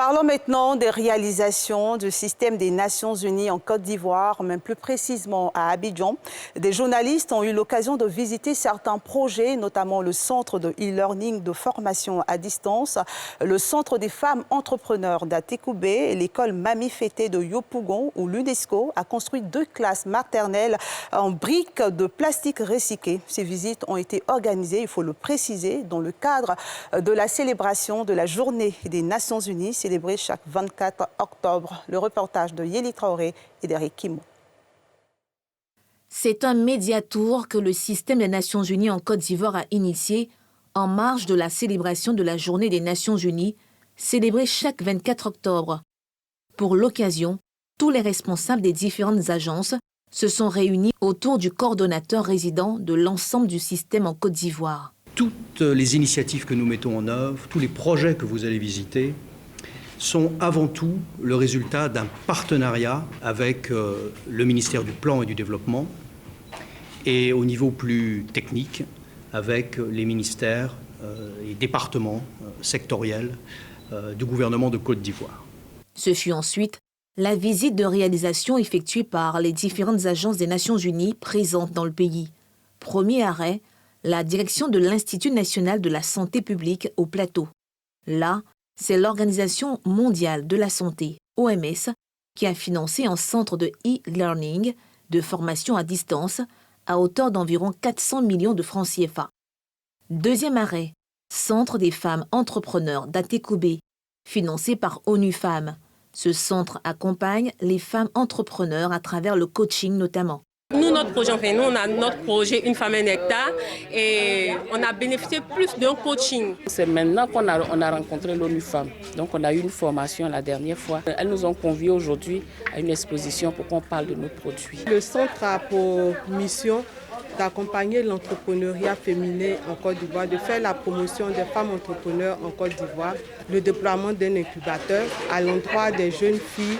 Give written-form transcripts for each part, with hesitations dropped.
Parlons maintenant des réalisations du système des Nations Unies en Côte d'Ivoire, même plus précisément à Abidjan. Des journalistes ont eu l'occasion de visiter certains projets, notamment le centre de e-learning de formation à distance, le centre des femmes entrepreneurs d'Atekoubé et l'école Mami Fété de Yopougon, où l'UNESCO a construit 2 classes maternelles en briques de plastique recyclé. Ces visites ont été organisées, il faut le préciser, dans le cadre de la célébration de la Journée des Nations Unies, célébrée chaque 24 octobre. Le reportage de Yéli Traoré et d'Eric Kimo. C'est un médiatour que le système des Nations Unies en Côte d'Ivoire a initié en marge de la célébration de la Journée des Nations Unies, célébrée chaque 24 octobre. Pour l'occasion, tous les responsables des différentes agences se sont réunis autour du coordonnateur résident de l'ensemble du système en Côte d'Ivoire. Toutes les initiatives que nous mettons en œuvre, tous les projets que vous allez visiter, sont avant tout le résultat d'un partenariat avec le ministère du Plan et du Développement et au niveau plus technique avec les ministères et départements sectoriels du gouvernement de Côte d'Ivoire. Ce fut ensuite la visite de réalisation effectuée par les différentes agences des Nations Unies présentes dans le pays. Premier arrêt, la direction de l'Institut national de la santé publique au Plateau. Là, c'est l'Organisation mondiale de la santé, OMS, qui a financé un centre de e-learning, de formation à distance, à hauteur d'environ 400 millions de francs CFA. Deuxième arrêt, Centre des femmes entrepreneurs d'Atekoubé, financé par ONU Femmes. Ce centre accompagne les femmes entrepreneurs à travers le coaching notamment. Nous, notre projet, on a notre projet Une femme, un hectare et on a bénéficié plus d'un coaching. C'est maintenant qu'on a rencontré l'ONU Femmes. Donc on a eu une formation la dernière fois. Elles nous ont conviés aujourd'hui à une exposition pour qu'on parle de nos produits. Le centre a pour mission d'accompagner l'entrepreneuriat féminin en Côte d'Ivoire, de faire la promotion des femmes entrepreneurs en Côte d'Ivoire, le déploiement d'un incubateur à l'endroit des jeunes filles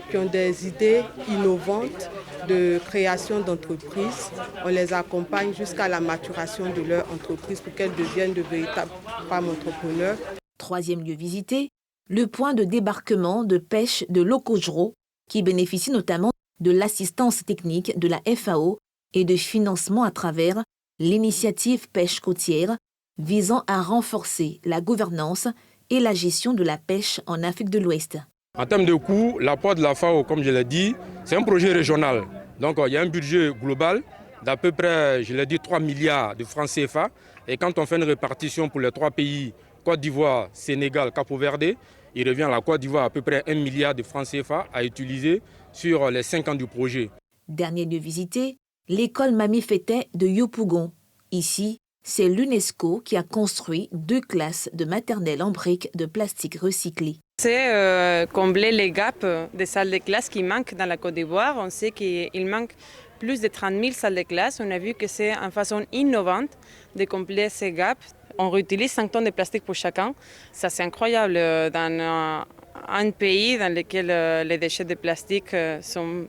qui ont des idées innovantes de création d'entreprises. On les accompagne jusqu'à la maturation de leur entreprise pour qu'elles deviennent de véritables femmes entrepreneurs. Troisième lieu visité, le point de débarquement de pêche de Lokojro, qui bénéficie notamment de l'assistance technique de la FAO et de financement à travers l'initiative pêche côtière visant à renforcer la gouvernance et la gestion de la pêche en Afrique de l'Ouest. En termes de coûts, l'apport de la FAO, comme je l'ai dit, c'est un projet régional. Donc il y a un budget global d'à peu près, je l'ai dit, 3 milliards de francs CFA. Et quand on fait une répartition pour les 3 pays, Côte d'Ivoire, Sénégal, Capo-Verde, il revient à la Côte d'Ivoire à peu près 1 milliard de francs CFA à utiliser sur les 5 ans du projet. Dernier lieu visité, l'école Mami Fété de Yopougon. Ici, c'est l'UNESCO qui a construit 2 classes de maternelle en briques de plastique recyclé. C'est combler les gaps des salles de classe qui manquent dans la Côte d'Ivoire. On sait qu'il manque plus de 30 000 salles de classe. On a vu que c'est une façon innovante de combler ces gaps. On réutilise 5 tonnes de plastique pour chacun. Ça, c'est incroyable dans un pays dans lequel les déchets de plastique sont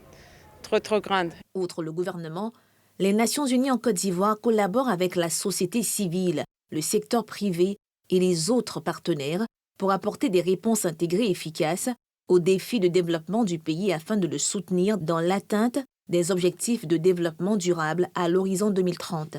trop grands. Outre le gouvernement, les Nations Unies en Côte d'Ivoire collaborent avec la société civile, le secteur privé et les autres partenaires pour apporter des réponses intégrées et efficaces aux défis de développement du pays afin de le soutenir dans l'atteinte des objectifs de développement durable à l'horizon 2030.